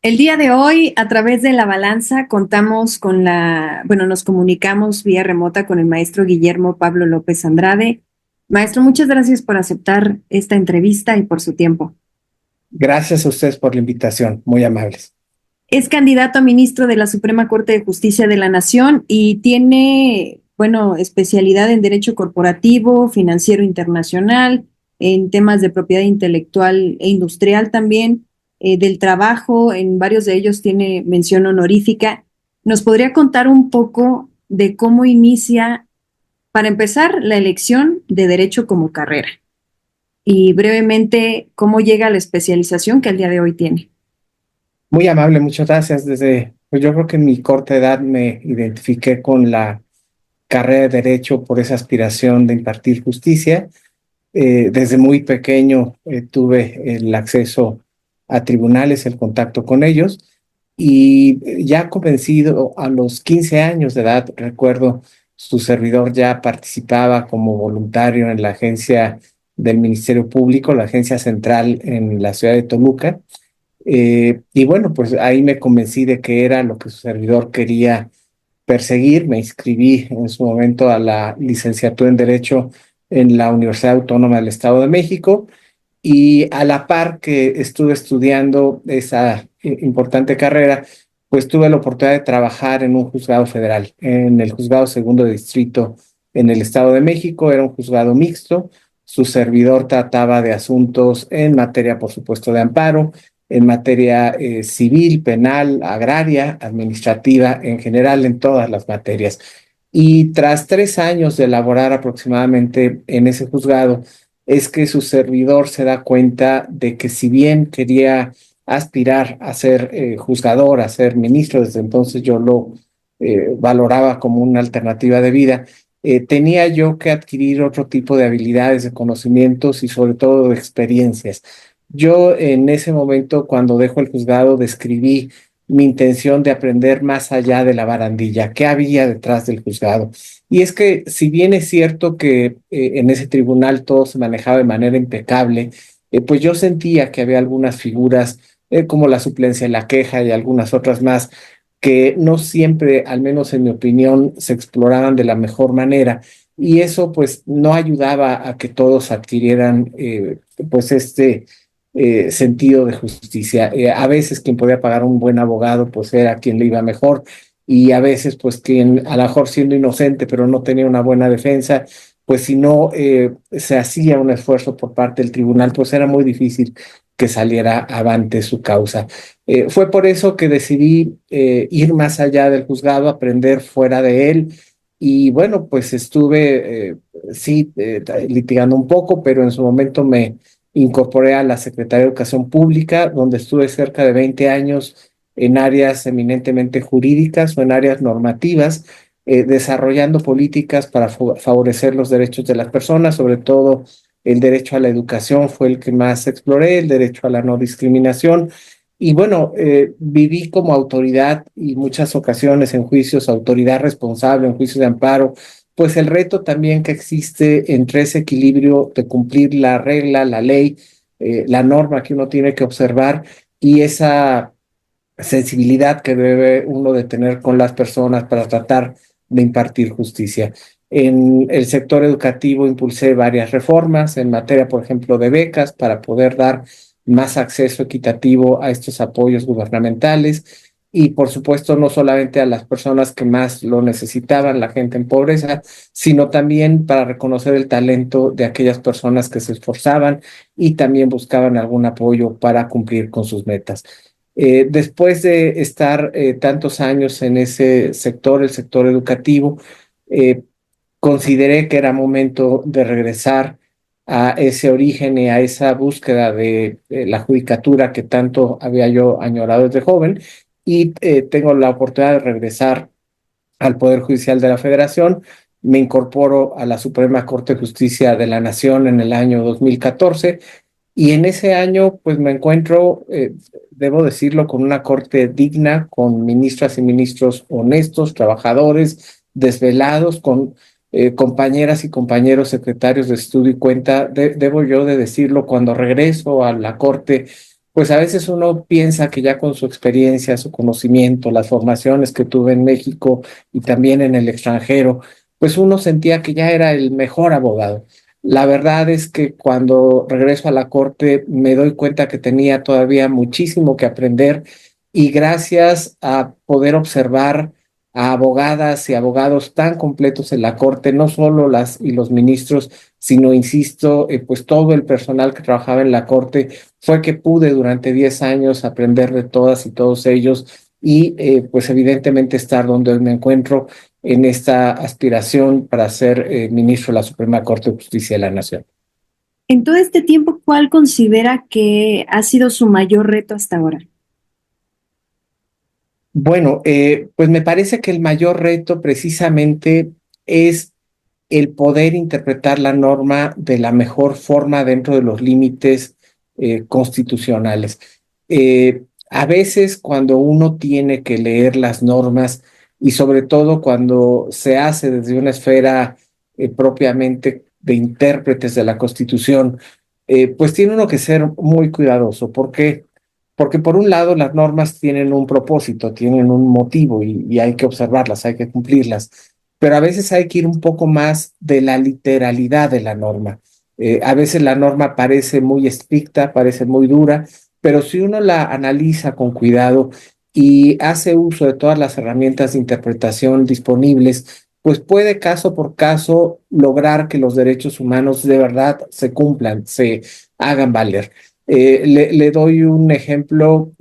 El día de hoy, a través de La Balanza, contamos con nos comunicamos vía remota con el maestro Guillermo Pablo López Andrade. Maestro, muchas gracias por aceptar esta entrevista y por su tiempo. Gracias a ustedes por la invitación, muy amables. Es candidato a ministro de la Suprema Corte de Justicia de la Nación y tiene, especialidad en Derecho Corporativo, Financiero Internacional, en temas de propiedad intelectual e industrial también, del trabajo, en varios de ellos tiene mención honorífica. ¿Nos podría contar un poco de cómo inicia, para empezar, la elección de Derecho como carrera? Y brevemente, cómo llega a la especialización que al día de hoy tiene. Muy amable, muchas gracias. Pues yo creo que en mi corta edad me identifiqué con la carrera de Derecho por esa aspiración de impartir justicia. Desde muy pequeño tuve el acceso a tribunales, el contacto con ellos, y ya convencido a los 15 años de edad, recuerdo, su servidor ya participaba como voluntario en la agencia del Ministerio Público, la agencia central en la ciudad de Toluca. Y bueno, pues ahí me convencí de que era lo que su servidor quería perseguir. Me inscribí en su momento a la licenciatura en Derecho en la Universidad Autónoma del Estado de México, y a la par que estuve estudiando esa importante carrera, pues tuve la oportunidad de trabajar en un juzgado federal, en el Juzgado Segundo de Distrito en el Estado de México. Era un juzgado mixto. Su servidor trataba de asuntos en materia, por supuesto, de amparo, en materia civil, penal, agraria, administrativa, en general, en todas las materias. Y tras 3 años de laborar aproximadamente en ese juzgado, es que su servidor se da cuenta de que, si bien quería aspirar a ser juzgador, a ser ministro, desde entonces yo lo valoraba como una alternativa de vida. Tenía yo que adquirir otro tipo de habilidades, de conocimientos y sobre todo de experiencias. Yo en ese momento, cuando dejo el juzgado, describí mi intención de aprender más allá de la barandilla, qué había detrás del juzgado. Y es que, si bien es cierto que en ese tribunal todo se manejaba de manera impecable, pues yo sentía que había algunas figuras como la suplencia en la queja y algunas otras más, que no siempre, al menos en mi opinión, se exploraban de la mejor manera. Y eso pues no ayudaba a que todos adquirieran pues sentido de justicia. A veces quien podía pagar un buen abogado pues era quien le iba mejor, y a veces pues quien, a lo mejor siendo inocente pero no tenía una buena defensa, pues si no se hacía un esfuerzo por parte del tribunal, pues era muy difícil que saliera avante su causa. Fue por eso que decidí ir más allá del juzgado, aprender fuera de él. Y bueno, pues estuve, sí, litigando un poco, pero en su momento me incorporé a la Secretaría de Educación Pública, donde estuve cerca de 20 años en áreas eminentemente jurídicas o en áreas normativas, desarrollando políticas para favorecer los derechos de las personas. Sobre todo el derecho a la educación fue el que más exploré, el derecho a la no discriminación. Y bueno, viví como autoridad y muchas ocasiones en juicios, autoridad responsable en juicios de amparo, pues el reto también que existe entre ese equilibrio de cumplir la regla, la ley, la norma que uno tiene que observar, y esa sensibilidad que debe uno de tener con las personas para tratar de impartir justicia. En el sector educativo impulsé varias reformas en materia, por ejemplo, de becas, para poder dar más acceso equitativo a estos apoyos gubernamentales, y por supuesto no solamente a las personas que más lo necesitaban, la gente en pobreza, sino también para reconocer el talento de aquellas personas que se esforzaban y también buscaban algún apoyo para cumplir con sus metas. Después de estar tantos años en ese sector, el sector educativo, eh, consideré que era momento de regresar a ese origen y a esa búsqueda de la judicatura que tanto había yo añorado desde joven, y tengo la oportunidad de regresar al Poder Judicial de la Federación. Me incorporo a la Suprema Corte de Justicia de la Nación en el año 2014, y en ese año, pues me encuentro, debo decirlo, con una corte digna, con ministras y ministros honestos, trabajadores, desvelados, con compañeras y compañeros secretarios de estudio y cuenta. Debo yo de decirlo, cuando regreso a la corte, pues a veces uno piensa que ya con su experiencia, su conocimiento, las formaciones que tuve en México y también en el extranjero, pues uno sentía que ya era el mejor abogado. La verdad es que cuando regreso a la corte me doy cuenta que tenía todavía muchísimo que aprender y gracias a poder observar a abogadas y abogados tan completos en la corte, no solo las y los ministros, sino, insisto, pues todo el personal que trabajaba en la corte, fue que pude durante 10 años aprender de todas y todos ellos y pues evidentemente estar donde hoy me encuentro en esta aspiración para ser ministro de la Suprema Corte de Justicia de la Nación. En todo este tiempo, ¿cuál considera que ha sido su mayor reto hasta ahora? Bueno, pues me parece que el mayor reto precisamente es el poder interpretar la norma de la mejor forma dentro de los límites constitucionales. A veces cuando uno tiene que leer las normas y sobre todo cuando se hace desde una esfera propiamente de intérpretes de la Constitución, pues tiene uno que ser muy cuidadoso. ¿Por qué? Porque por un lado las normas tienen un propósito, tienen un motivo y hay que observarlas, hay que cumplirlas, pero a veces hay que ir un poco más de la literalidad de la norma. A veces la norma parece muy estricta, parece muy dura, pero si uno la analiza con cuidado y hace uso de todas las herramientas de interpretación disponibles, pues puede caso por caso lograr que los derechos humanos de verdad se cumplan, se hagan valer. Le doy un ejemplo.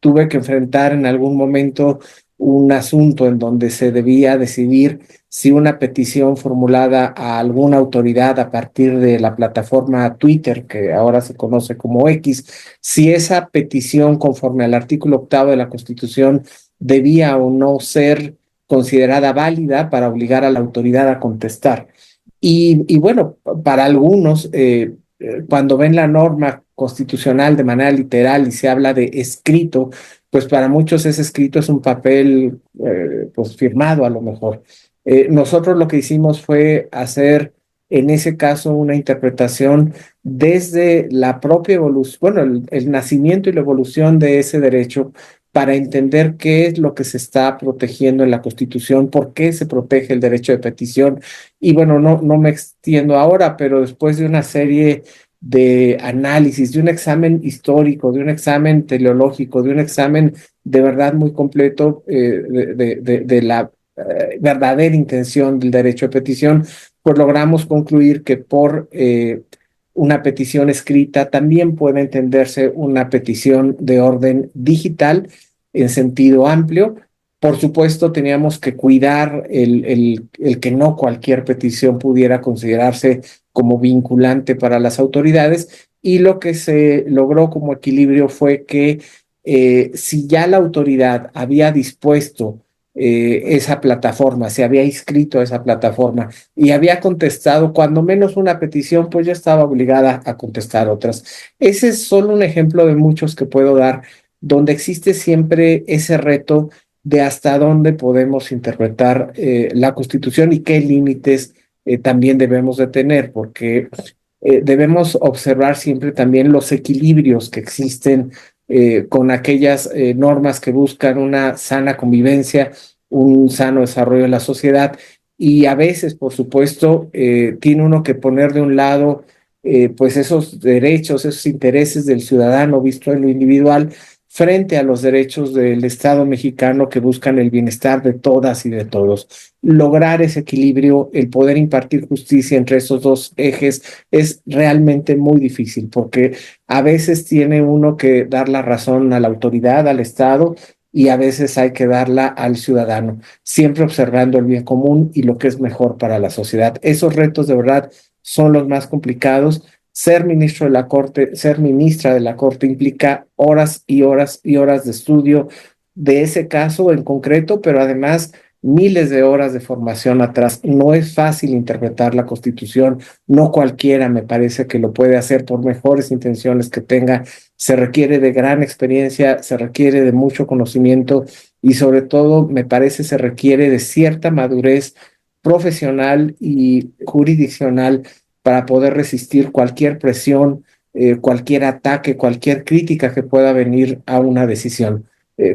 Tuve que enfrentar en algún momento un asunto en donde se debía decidir si una petición formulada a alguna autoridad a partir de la plataforma Twitter, que ahora se conoce como X, si esa petición conforme al artículo octavo de la Constitución debía o no ser considerada válida para obligar a la autoridad a contestar. Y bueno, para algunos, cuando ven la norma constitucional de manera literal y se habla de escrito, pues para muchos ese escrito es un papel pues firmado a lo mejor. Nosotros lo que hicimos fue hacer en ese caso una interpretación desde la propia evolución, bueno, el nacimiento y la evolución de ese derecho para entender qué es lo que se está protegiendo en la Constitución, por qué se protege el derecho de petición. Y bueno, no me extiendo ahora, pero después de una serie de análisis, de un examen histórico, de un examen teleológico, de un examen de verdad muy completo de la verdadera intención del derecho de petición, pues logramos concluir que por una petición escrita también puede entenderse una petición de orden digital en sentido amplio. Por supuesto, teníamos que cuidar el que no cualquier petición pudiera considerarse como vinculante para las autoridades y lo que se logró como equilibrio fue que si ya la autoridad había dispuesto esa plataforma, se había inscrito a esa plataforma y había contestado cuando menos una petición, pues ya estaba obligada a contestar otras. Ese es solo un ejemplo de muchos que puedo dar, donde existe siempre ese reto de hasta dónde podemos interpretar la Constitución y qué límites también debemos de tener, porque debemos observar siempre también los equilibrios que existen con aquellas normas que buscan una sana convivencia, un sano desarrollo de la sociedad. Y a veces, por supuesto, tiene uno que poner de un lado pues esos derechos, esos intereses del ciudadano visto en lo individual frente a los derechos del Estado mexicano que buscan el bienestar de todas y de todos. Lograr ese equilibrio, el poder impartir justicia entre esos dos ejes es realmente muy difícil porque a veces tiene uno que dar la razón a la autoridad, al Estado, y a veces hay que darla al ciudadano, siempre observando el bien común y lo que es mejor para la sociedad. Esos retos de verdad son los más complicados. Ser ministro de la Corte, ser ministra de la Corte implica horas y horas y horas de estudio de ese caso en concreto, pero además miles de horas de formación atrás. No es fácil interpretar la Constitución, no cualquiera me parece que lo puede hacer por mejores intenciones que tenga. Se requiere de gran experiencia, se requiere de mucho conocimiento y sobre todo me parece se requiere de cierta madurez profesional y jurisdiccional para poder resistir cualquier presión cualquier ataque, cualquier crítica que pueda venir a una decisión.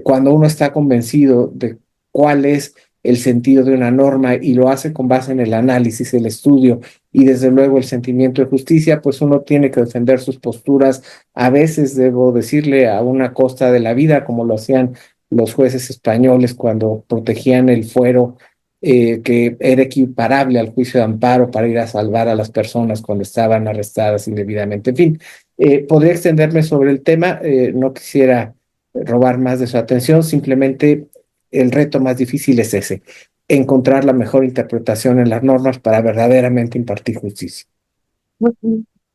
Cuando uno está convencido de cuál es el sentido de una norma y lo hace con base en el análisis, el estudio y desde luego el sentimiento de justicia, pues uno tiene que defender sus posturas, a veces debo decirle a una costa de la vida, como lo hacían los jueces españoles cuando protegían el fuero, que era equiparable al juicio de amparo para ir a salvar a las personas cuando estaban arrestadas indebidamente. En fin, podría extenderme sobre el tema, no quisiera robar más de su atención, simplemente el reto más difícil es ese, encontrar la mejor interpretación en las normas para verdaderamente impartir justicia.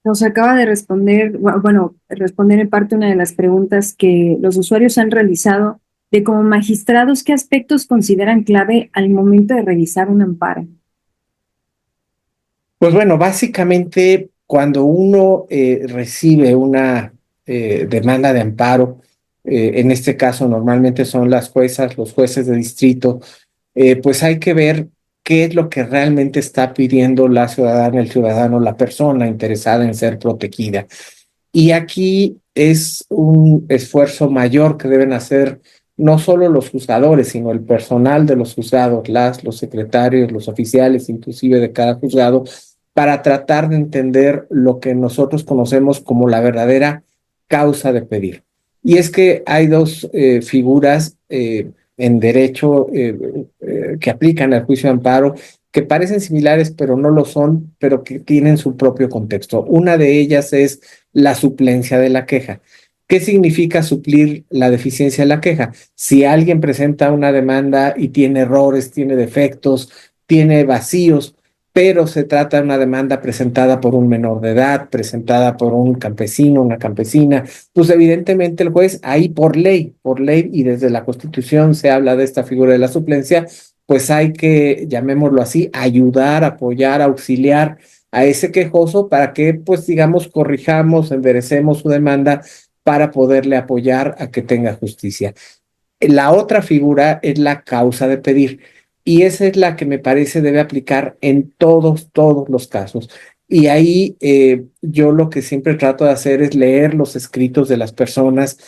Nos acaba de responder, bueno, responder en parte una de las preguntas que los usuarios han realizado de como magistrados, ¿qué aspectos consideran clave al momento de revisar un amparo? Pues bueno, básicamente cuando uno recibe una demanda de amparo, en este caso normalmente son las juezas, los jueces de distrito, pues hay que ver qué es lo que realmente está pidiendo la ciudadana, el ciudadano, la persona interesada en ser protegida. Y aquí es un esfuerzo mayor que deben hacer no solo los juzgadores, sino el personal de los juzgados, los secretarios, los oficiales, inclusive de cada juzgado, para tratar de entender lo que nosotros conocemos como la verdadera causa de pedir. Y es que hay dos figuras en derecho que aplican al juicio de amparo que parecen similares, pero no lo son, pero que tienen su propio contexto. Una de ellas es la suplencia de la queja. ¿Qué significa suplir la deficiencia de la queja? Si alguien presenta una demanda y tiene errores, tiene defectos, tiene vacíos, pero se trata de una demanda presentada por un menor de edad, presentada por un campesino, una campesina, pues evidentemente el juez ahí por ley y desde la Constitución se habla de esta figura de la suplencia, pues hay que, llamémoslo así, ayudar, apoyar, auxiliar a ese quejoso para que, pues digamos, corrijamos, enderecemos su demanda para poderle apoyar a que tenga justicia. La otra figura es la causa de pedir y esa es la que me parece debe aplicar en todos los casos. Y ahí yo lo que siempre trato de hacer es leer los escritos de las personas,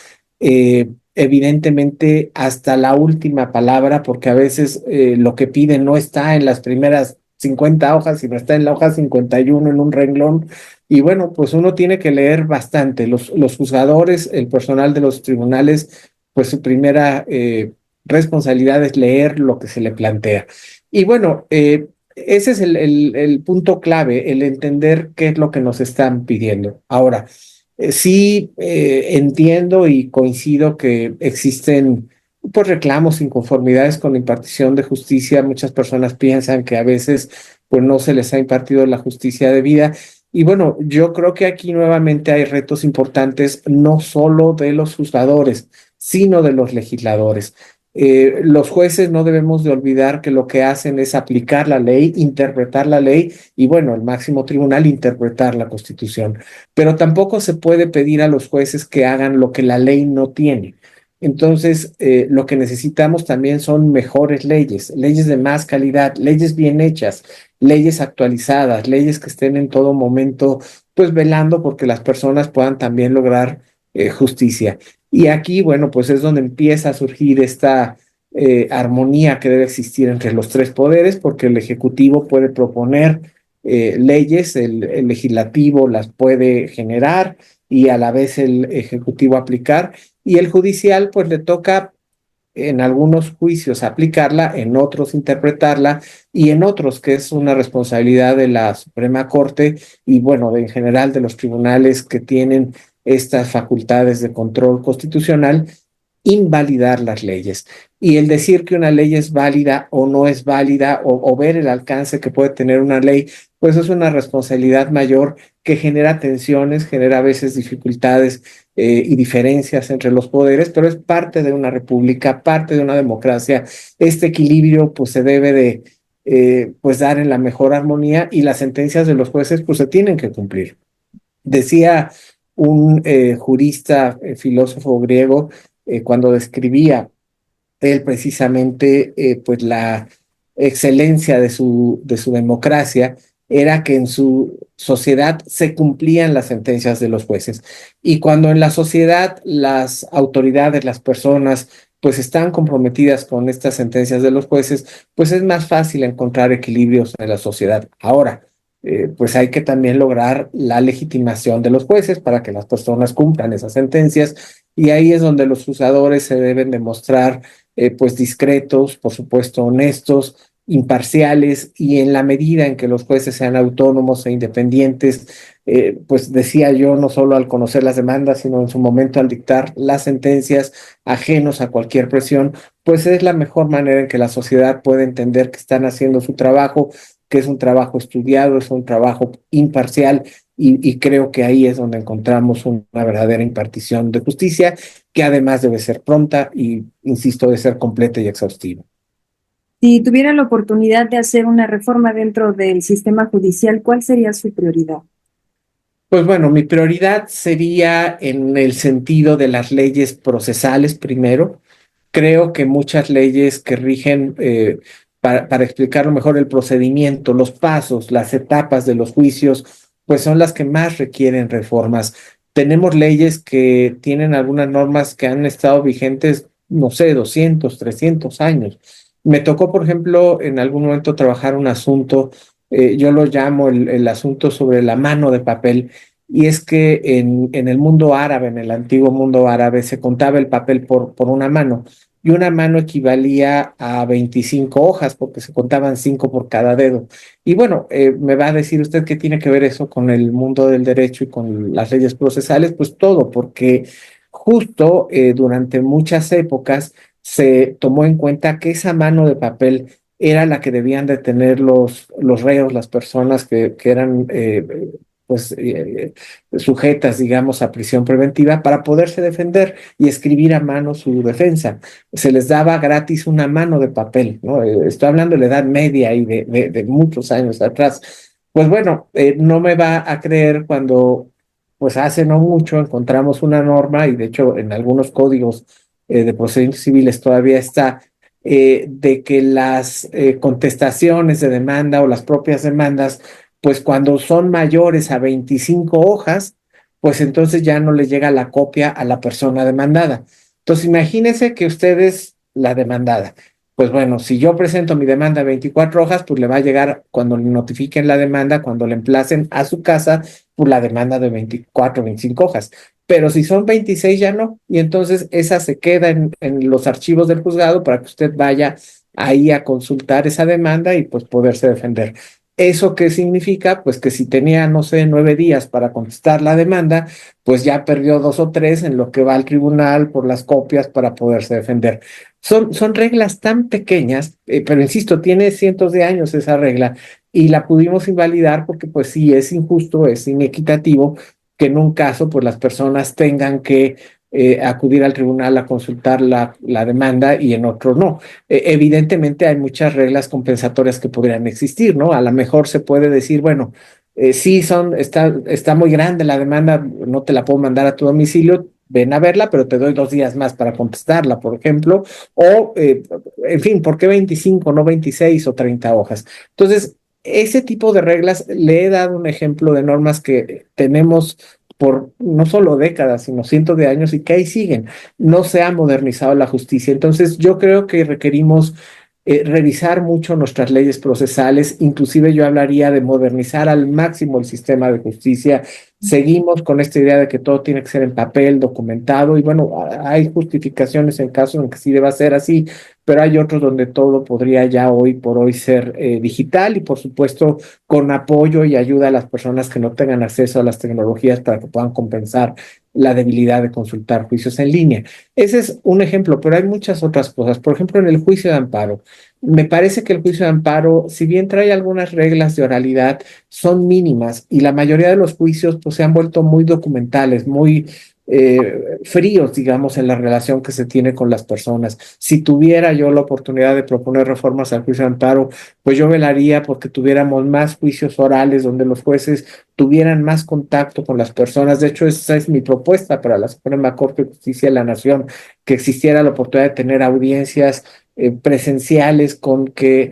evidentemente hasta la última palabra, porque a veces lo que piden no está en las primeras 50 hojas, sino está en la hoja 51 en un renglón. Y bueno, pues uno tiene que leer bastante. Los juzgadores, el personal de los tribunales, pues su primera responsabilidad es leer lo que se le plantea. Y bueno, ese es el punto clave, el entender qué es lo que nos están pidiendo. Ahora, sí entiendo y coincido que existen pues reclamos, inconformidades con la impartición de justicia. Muchas personas piensan que a veces pues no se les ha impartido la justicia debida. Y bueno, yo creo que aquí nuevamente hay retos importantes, no solo de los juzgadores, sino de los legisladores. Los jueces no debemos de olvidar que lo que hacen es aplicar la ley, interpretar la ley y bueno, el máximo tribunal interpretar la Constitución. Pero tampoco se puede pedir a los jueces que hagan lo que la ley no tiene. Entonces, lo que necesitamos también son mejores leyes, leyes de más calidad, leyes bien hechas, leyes actualizadas, leyes que estén en todo momento, pues velando porque las personas puedan también lograr justicia. Y aquí, bueno, pues es donde empieza a surgir esta armonía que debe existir entre los tres poderes, porque el Ejecutivo puede proponer leyes, el Legislativo las puede generar y a la vez el Ejecutivo aplicar, y el Judicial, pues le toca en algunos juicios aplicarla, en otros interpretarla y en otros que es una responsabilidad de la Suprema Corte y bueno, en general de los tribunales que tienen estas facultades de control constitucional, invalidar las leyes. Y el decir que una ley es válida o no es válida o ver el alcance que puede tener una ley, pues es una responsabilidad mayor que genera tensiones, genera a veces dificultades y diferencias entre los poderes, pero es parte de una república, parte de una democracia. Este equilibrio pues se debe de pues dar en la mejor armonía y las sentencias de los jueces pues se tienen que cumplir. Decía un jurista, filósofo griego, cuando describía él precisamente pues la excelencia de su democracia, era que en su sociedad se cumplían las sentencias de los jueces. Y cuando en la sociedad las autoridades, las personas, pues están comprometidas con estas sentencias de los jueces, pues es más fácil encontrar equilibrios en la sociedad. Ahora, pues hay que también lograr la legitimación de los jueces para que las personas cumplan esas sentencias, y ahí es donde los juzgadores se deben demostrar pues discretos, por supuesto honestos, imparciales, y en la medida en que los jueces sean autónomos e independientes, pues decía yo, no solo al conocer las demandas, sino en su momento al dictar las sentencias, ajenos a cualquier presión, pues es la mejor manera en que la sociedad puede entender que están haciendo su trabajo, que es un trabajo estudiado, es un trabajo imparcial, y creo que ahí es donde encontramos una verdadera impartición de justicia, que además debe ser pronta y, insisto, debe ser completa y exhaustiva. Si tuviera la oportunidad de hacer una reforma dentro del sistema judicial, ¿cuál sería su prioridad? Pues bueno, mi prioridad sería en el sentido de las leyes procesales primero. Creo que muchas leyes que rigen, para explicarlo mejor, el procedimiento, los pasos, las etapas de los juicios, pues son las que más requieren reformas. Tenemos leyes que tienen algunas normas que han estado vigentes, no sé, 200, 300 años. Me tocó, por ejemplo, en algún momento trabajar un asunto, yo lo llamo el asunto sobre la mano de papel. Y es que en el mundo árabe, en el antiguo mundo árabe, se contaba el papel por una mano, y una mano equivalía a 25 hojas porque se contaban 5 por cada dedo. Y bueno, me va a decir usted qué tiene que ver eso con el mundo del derecho y con las leyes procesales. Pues todo, porque justo durante muchas épocas se tomó en cuenta que esa mano de papel era la que debían de tener los reos, las personas que eran pues sujetas, digamos, a prisión preventiva, para poderse defender y escribir a mano su defensa. Se les daba gratis una mano de papel, ¿no? Estoy hablando de la Edad Media y de muchos años atrás. Pues bueno, no me va a creer cuando, pues hace no mucho, encontramos una norma, y de hecho en algunos códigos de procedimientos civiles todavía está, de que las contestaciones de demanda o las propias demandas, pues cuando son mayores a 25 hojas, pues entonces ya no le llega la copia a la persona demandada. Entonces imagínense que usted es la demandada. Pues bueno, si yo presento mi demanda a 24 hojas, pues le va a llegar cuando le notifiquen la demanda, cuando le emplacen a su casa, pues la demanda de 24, 25 hojas. Pero si son 26 ya no, y entonces esa se queda en los archivos del juzgado para que usted vaya ahí a consultar esa demanda y pues poderse defender. ¿Eso qué significa? Pues que si tenía, no sé, 9 días para contestar la demanda, pues ya perdió 2 o 3 en lo que va al tribunal por las copias para poderse defender. Son reglas tan pequeñas, pero insisto, tiene cientos de años esa regla, y la pudimos invalidar porque pues sí, es injusto, es inequitativo que en un caso pues las personas tengan que acudir al tribunal a consultar la demanda y en otro no. Evidentemente hay muchas reglas compensatorias que podrían existir, ¿no? A lo mejor se puede decir, bueno, sí, está muy grande la demanda, no te la puedo mandar a tu domicilio, ven a verla, pero te doy 2 días más para contestarla, por ejemplo, o, en fin, ¿por qué 25, no 26 o 30 hojas? Entonces, ese tipo de reglas, le he dado un ejemplo de normas que tenemos por no solo décadas, sino cientos de años, y que ahí siguen. No se ha modernizado la justicia. Entonces, yo creo que requerimos revisar mucho nuestras leyes procesales. Inclusive yo hablaría de modernizar al máximo el sistema de justicia. Seguimos con esta idea de que todo tiene que ser en papel, documentado, y bueno, hay justificaciones en casos en que sí deba ser así, pero hay otros donde todo podría ya hoy por hoy ser digital, y por supuesto con apoyo y ayuda a las personas que no tengan acceso a las tecnologías para que puedan compensar la debilidad de consultar juicios en línea. Ese es un ejemplo, pero hay muchas otras cosas. Por ejemplo, en el juicio de amparo, me parece que el juicio de amparo, si bien trae algunas reglas de oralidad, son mínimas, y la mayoría de los juicios pues, se han vuelto muy documentales, muy fríos, digamos, en la relación que se tiene con las personas. Si tuviera yo la oportunidad de proponer reformas al juicio de amparo, pues yo velaría porque tuviéramos más juicios orales donde los jueces tuvieran más contacto con las personas. De hecho, esa es mi propuesta para la Suprema Corte de Justicia de la Nación, que existiera la oportunidad de tener audiencias presenciales, con que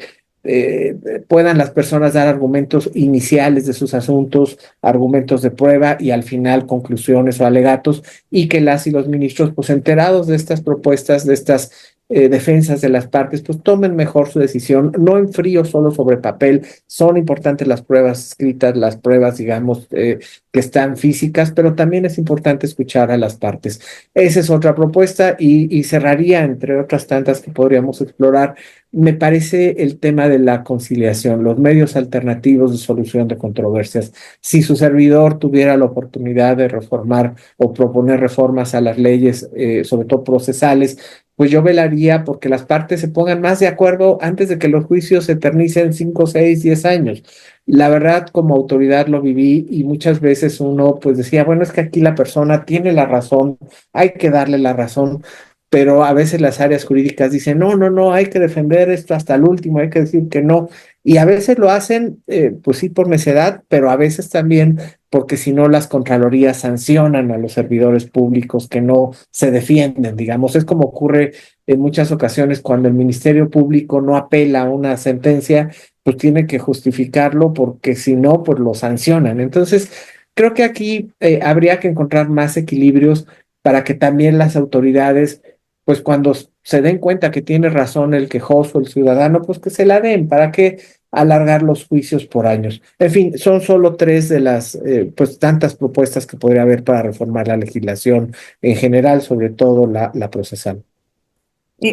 puedan las personas dar argumentos iniciales de sus asuntos, argumentos de prueba y al final conclusiones o alegatos, y que las y los ministros, pues enterados de estas propuestas, de estas defensas de las partes, pues tomen mejor su decisión, no en frío solo sobre papel. Son importantes las pruebas escritas, las pruebas, digamos, que están físicas, pero también es importante escuchar a las partes. Esa es otra propuesta y cerraría, entre otras tantas que podríamos explorar, me parece el tema de la conciliación, los medios alternativos de solución de controversias. Si su servidor tuviera la oportunidad de reformar o proponer reformas a las leyes, sobre todo procesales, pues yo velaría porque las partes se pongan más de acuerdo antes de que los juicios se eternicen 5, 6, 10 años. La verdad, como autoridad lo viví y muchas veces uno pues decía, bueno, es que aquí la persona tiene la razón, hay que darle la razón, pero a veces las áreas jurídicas dicen, no, no, no, hay que defender esto hasta el último, hay que decir que no. Y a veces lo hacen, pues sí, por necedad, pero a veces también porque si no las contralorías sancionan a los servidores públicos que no se defienden, digamos. Es como ocurre en muchas ocasiones cuando el Ministerio Público no apela a una sentencia, pues tiene que justificarlo porque si no, pues lo sancionan. Entonces, creo que aquí habría que encontrar más equilibrios para que también las autoridades pues cuando se den cuenta que tiene razón el quejoso, el ciudadano, pues que se la den, ¿para qué alargar los juicios por años? En fin, son solo tres de las pues tantas propuestas que podría haber para reformar la legislación en general, sobre todo la procesal.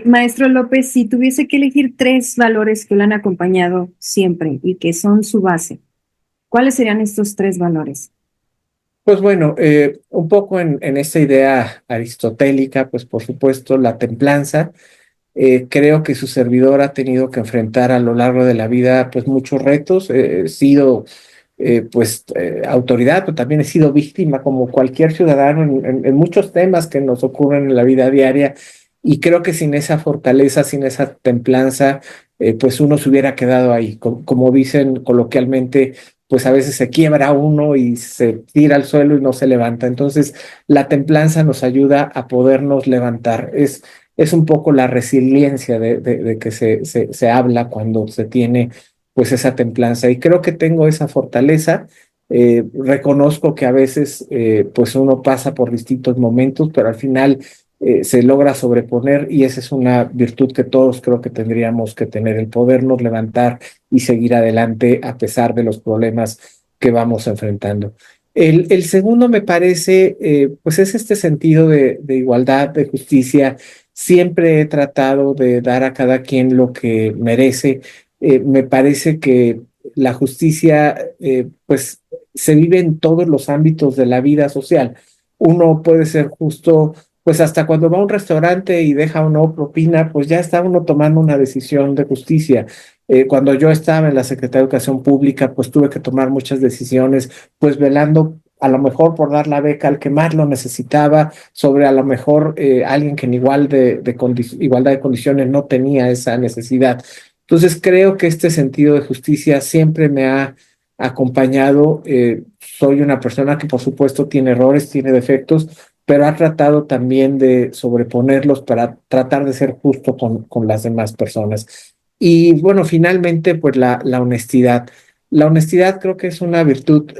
Maestro López, si tuviese que elegir tres valores que lo han acompañado siempre y que son su base, ¿cuáles serían estos tres valores? Pues bueno, un poco en esta idea aristotélica, pues por supuesto la templanza. Creo que su servidor ha tenido que enfrentar a lo largo de la vida pues muchos retos. He sido autoridad, pero también he sido víctima como cualquier ciudadano en muchos temas que nos ocurren en la vida diaria. Y creo que sin esa fortaleza, sin esa templanza, pues uno se hubiera quedado ahí. Como dicen coloquialmente, pues a veces se quiebra uno y se tira al suelo y no se levanta. Entonces, la templanza nos ayuda a podernos levantar. Es un poco la resiliencia de que se habla cuando se tiene pues esa templanza. Y creo que tengo esa fortaleza. Reconozco que a veces pues uno pasa por distintos momentos, pero al final se logra sobreponer y esa es una virtud que todos creo que tendríamos que tener, el podernos levantar y seguir adelante a pesar de los problemas que vamos enfrentando. El segundo me parece, pues es este sentido de igualdad, de justicia. Siempre he tratado de dar a cada quien lo que merece. Me parece que la justicia, pues, se vive en todos los ámbitos de la vida social. Uno puede ser justo, pues, hasta cuando va a un restaurante y deja o no propina, pues ya está uno tomando una decisión de justicia. Cuando yo estaba en la Secretaría de Educación Pública, pues tuve que tomar muchas decisiones, pues velando a lo mejor por dar la beca al que más lo necesitaba, sobre a lo mejor alguien que en igualdad de condiciones no tenía esa necesidad. Entonces creo que este sentido de justicia siempre me ha acompañado. Soy una persona que por supuesto tiene errores, tiene defectos, pero ha tratado también de sobreponerlos para tratar de ser justo con las demás personas. Y bueno, finalmente, pues la honestidad. La honestidad creo que es una virtud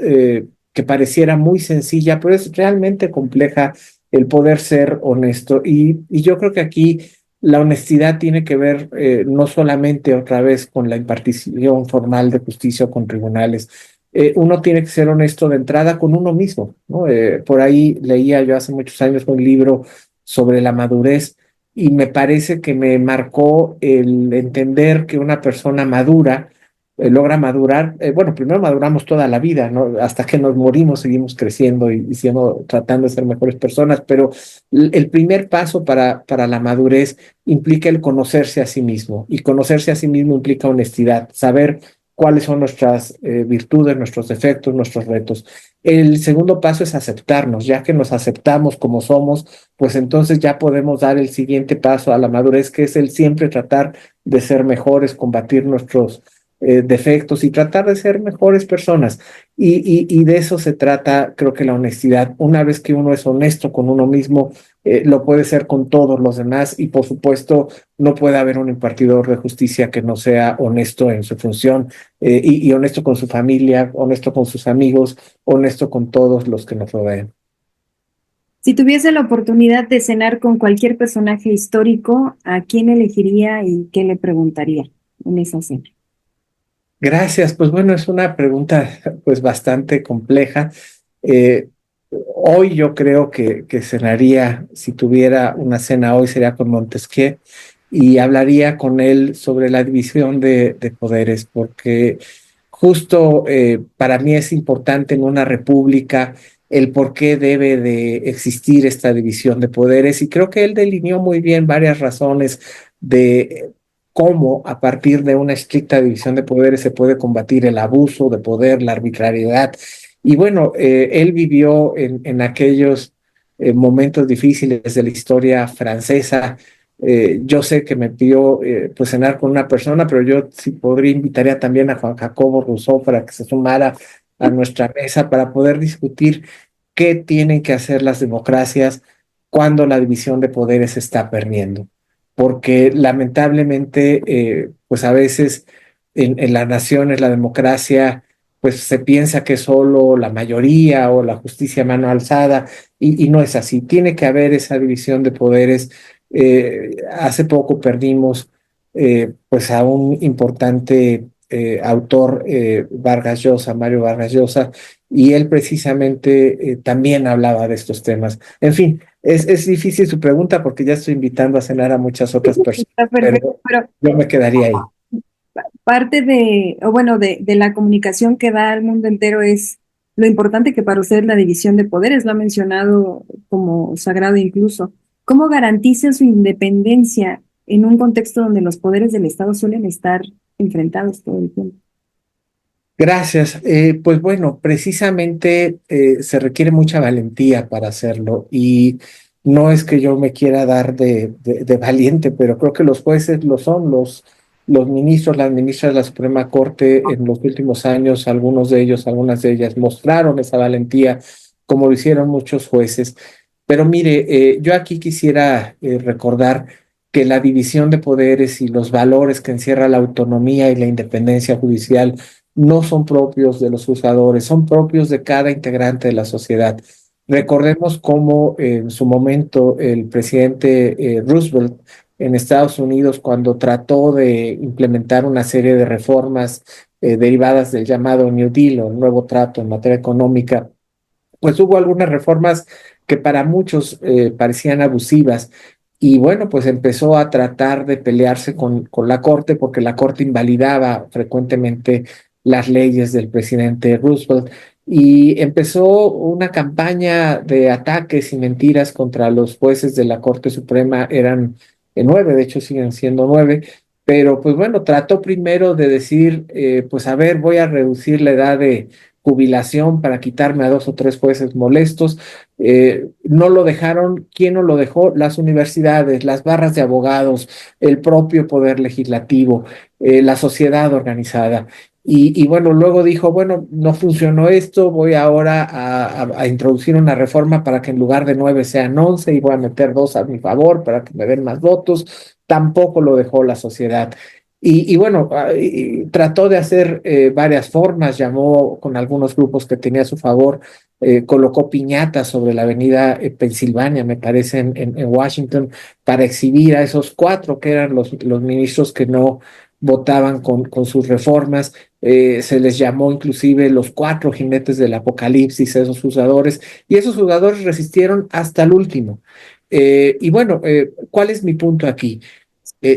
que pareciera muy sencilla, pero es realmente compleja el poder ser honesto. Y yo creo que aquí la honestidad tiene que ver no solamente otra vez con la impartición formal de justicia o con tribunales. Uno tiene que ser honesto de entrada con uno mismo, ¿no? Por ahí leía yo hace muchos años un libro sobre la madurez y me parece que me marcó el entender que una persona madura logra madurar. Bueno, primero maduramos toda la vida, ¿no? Hasta que nos morimos seguimos creciendo y siendo, tratando de ser mejores personas, pero el primer paso para la madurez implica el conocerse a sí mismo y conocerse a sí mismo implica honestidad, saber cuáles son nuestras virtudes, nuestros defectos, nuestros retos. El segundo paso es aceptarnos, ya que nos aceptamos como somos, pues entonces ya podemos dar el siguiente paso a la madurez, que es el siempre tratar de ser mejores, combatir defectos y tratar de ser mejores personas. Y de eso se trata, creo que la honestidad. Una vez que uno es honesto con uno mismo, lo puede ser con todos los demás y por supuesto no puede haber un impartidor de justicia que no sea honesto en su función y honesto con su familia, honesto con sus amigos, honesto con todos los que nos rodean. Si tuviese la oportunidad de cenar con cualquier personaje histórico, ¿a quién elegiría y qué le preguntaría en esa cena? Gracias, pues bueno, es una pregunta pues bastante compleja. Eh, Hoy yo creo que cenaría, si tuviera una cena hoy, sería con Montesquieu y hablaría con él sobre la división de poderes, porque justo para mí es importante en una república el por qué debe de existir esta división de poderes y creo que él delineó muy bien varias razones de cómo a partir de una estricta división de poderes se puede combatir el abuso de poder, la arbitrariedad. Y bueno, él vivió en aquellos momentos difíciles de la historia francesa. Yo sé que me pidió pues cenar con una persona, pero yo sí podría invitaría también a Juan Jacobo Rousseau para que se sumara a nuestra mesa para poder discutir qué tienen que hacer las democracias cuando la división de poderes se está perdiendo. Porque lamentablemente, pues a veces en las naciones la democracia pues se piensa que solo la mayoría o la justicia a mano alzada, y no es así. Tiene que haber esa división de poderes. Hace poco perdimos pues a un importante autor, Vargas Llosa, Mario Vargas Llosa, y él precisamente también hablaba de estos temas. En fin, es difícil su pregunta porque ya estoy invitando a cenar a muchas otras personas, Está perfecto, pero pero yo me quedaría ahí. parte de, o bueno, de la comunicación que da al mundo entero es lo importante que para usted es la división de poderes, lo ha mencionado como sagrado incluso. ¿Cómo garantiza su independencia en un contexto donde los poderes del Estado suelen estar enfrentados todo el tiempo? Gracias. Pues bueno, precisamente se requiere mucha valentía para hacerlo y no es que yo me quiera dar de valiente, pero creo que los jueces lo son, los ministros, las ministras de la Suprema Corte en los últimos años, algunos de ellos, algunas de ellas mostraron esa valentía como lo hicieron muchos jueces. Pero mire, yo aquí quisiera recordar que la división de poderes y los valores que encierra la autonomía y la independencia judicial no son propios de los juzgadores, son propios de cada integrante de la sociedad. Recordemos cómo en su momento el presidente Roosevelt en Estados Unidos, cuando trató de implementar una serie de reformas derivadas del llamado New Deal o nuevo trato en materia económica, pues hubo algunas reformas que para muchos parecían abusivas y bueno, pues empezó a tratar de pelearse con la Corte porque la Corte invalidaba frecuentemente las leyes del presidente Roosevelt y empezó una campaña de ataques y mentiras contra los jueces de la Corte Suprema, eran nueve, de hecho siguen siendo nueve, pero pues bueno, trató primero de decir, pues a ver, voy a reducir la edad de jubilación para quitarme a dos o tres jueces molestos. No lo dejaron. ¿Quién no lo dejó? Las universidades, las barras de abogados, el propio poder legislativo, la sociedad organizada. Y bueno, luego dijo, bueno, no funcionó esto, voy ahora a introducir una reforma para que en lugar de 9 sean 11 y voy a meter dos a mi favor para que me den más votos. Tampoco lo dejó la sociedad. Y bueno, y trató de hacer varias formas, llamó con algunos grupos que tenía a su favor, colocó piñatas sobre la avenida Pensilvania, me parece, en Washington, para exhibir a esos cuatro que eran los ministros que no votaban con sus reformas. Se les llamó inclusive los cuatro jinetes del apocalipsis, esos juzgadores, y esos juzgadores resistieron hasta el último. Y bueno, ¿cuál es mi punto aquí?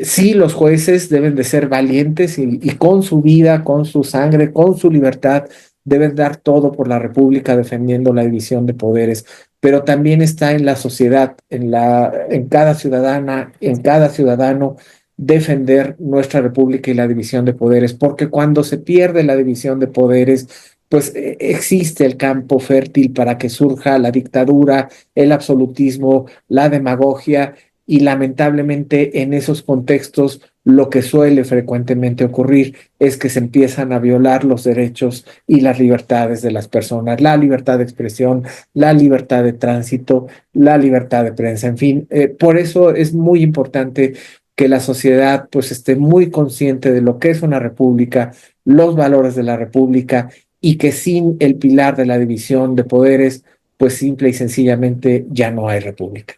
Sí, los jueces deben de ser valientes y con su vida, con su sangre, con su libertad, deben dar todo por la República defendiendo la división de poderes, pero también está en la sociedad, en cada ciudadana, en cada ciudadano, defender nuestra República y la división de poderes, porque cuando se pierde la división de poderes, pues existe el campo fértil para que surja la dictadura, el absolutismo, la demagogia y lamentablemente en esos contextos lo que suele frecuentemente ocurrir es que se empiezan a violar los derechos y las libertades de las personas, la libertad de expresión, la libertad de tránsito, la libertad de prensa, en fin. Por eso es muy importante que la sociedad pues esté muy consciente de lo que es una república, los valores de la república y que sin el pilar de la división de poderes, pues simple y sencillamente ya no hay república.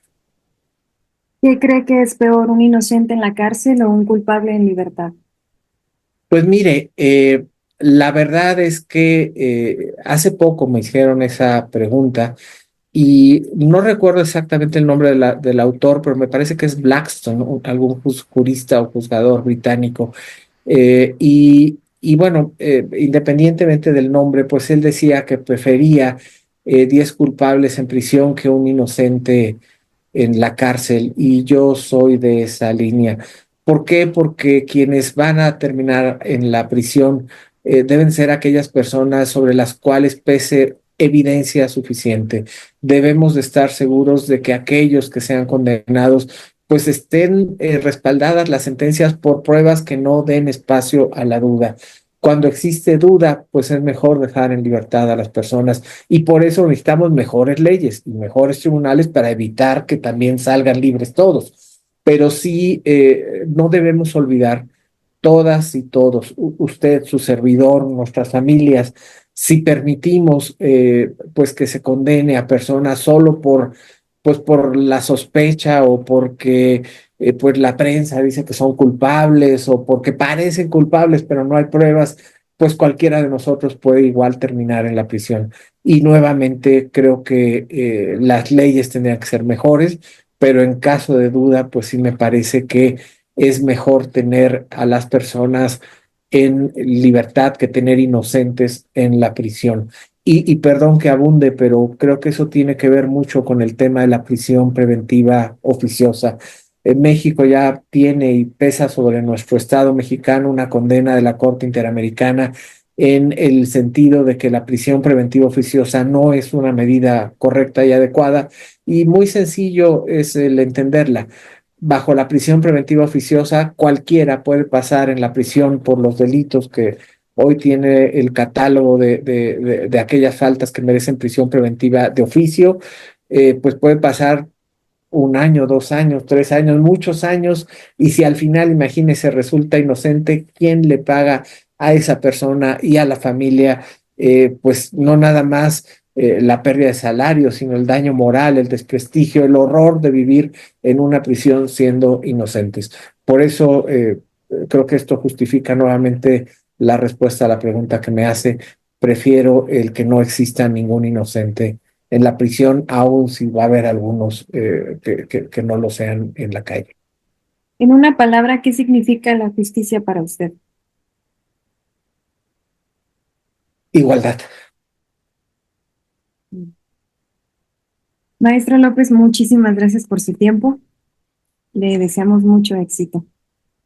¿Qué cree que es peor, un inocente en la cárcel o un culpable en libertad? Pues mire, la verdad es que hace poco me hicieron esa pregunta y no recuerdo exactamente el nombre del autor, pero me parece que es Blackstone, algún jurista o juzgador británico. Y bueno, independientemente del nombre, pues él decía que prefería 10 culpables en prisión que un inocente en la cárcel, y yo soy de esa línea. ¿Por qué? Porque quienes van a terminar en la prisión deben ser aquellas personas sobre las cuales pese evidencia suficiente. Debemos de estar seguros de que aquellos que sean condenados pues estén respaldadas las sentencias por pruebas que no den espacio a la duda. Cuando existe duda, pues es mejor dejar en libertad a las personas, y por eso necesitamos mejores leyes y mejores tribunales para evitar que también salgan libres todos. Pero sí, no debemos olvidar todas y todos, usted, su servidor, nuestras familias, si permitimos pues que se condene a personas solo pues por la sospecha o porque pues la prensa dice que son culpables o porque parecen culpables pero no hay pruebas, pues cualquiera de nosotros puede igual terminar en la prisión. Y nuevamente creo que las leyes tendrían que ser mejores, pero en caso de duda, pues sí me parece que es mejor tener a las personas en libertad que tener inocentes en la prisión. Y perdón que abunde, pero creo que eso tiene que ver mucho con el tema de la prisión preventiva oficiosa. En México ya tiene y pesa sobre nuestro Estado mexicano una condena de la Corte Interamericana en el sentido de que la prisión preventiva oficiosa no es una medida correcta y adecuada, y muy sencillo es el entenderla. Bajo la prisión preventiva oficiosa, cualquiera puede pasar en la prisión por los delitos que hoy tiene el catálogo de aquellas faltas que merecen prisión preventiva de oficio, pues puede pasar 1 año, 2 años, 3 años, muchos años, y si al final, imagínese, resulta inocente, ¿quién le paga a esa persona y a la familia? Pues no nada más la pérdida de salario, sino el daño moral, el desprestigio, el horror de vivir en una prisión siendo inocentes. Por eso creo que esto justifica nuevamente la respuesta a la pregunta que me hace. Prefiero el que no exista ningún inocente en la prisión, aun si va a haber algunos que no lo sean en la calle. En una palabra, ¿qué significa la justicia para usted? Igualdad. Maestra López, muchísimas gracias por su tiempo. Le deseamos mucho éxito.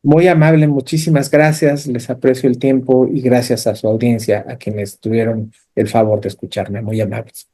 Muy amable, muchísimas gracias. Les aprecio el tiempo y gracias a su audiencia, a quienes tuvieron el favor de escucharme. Muy amables.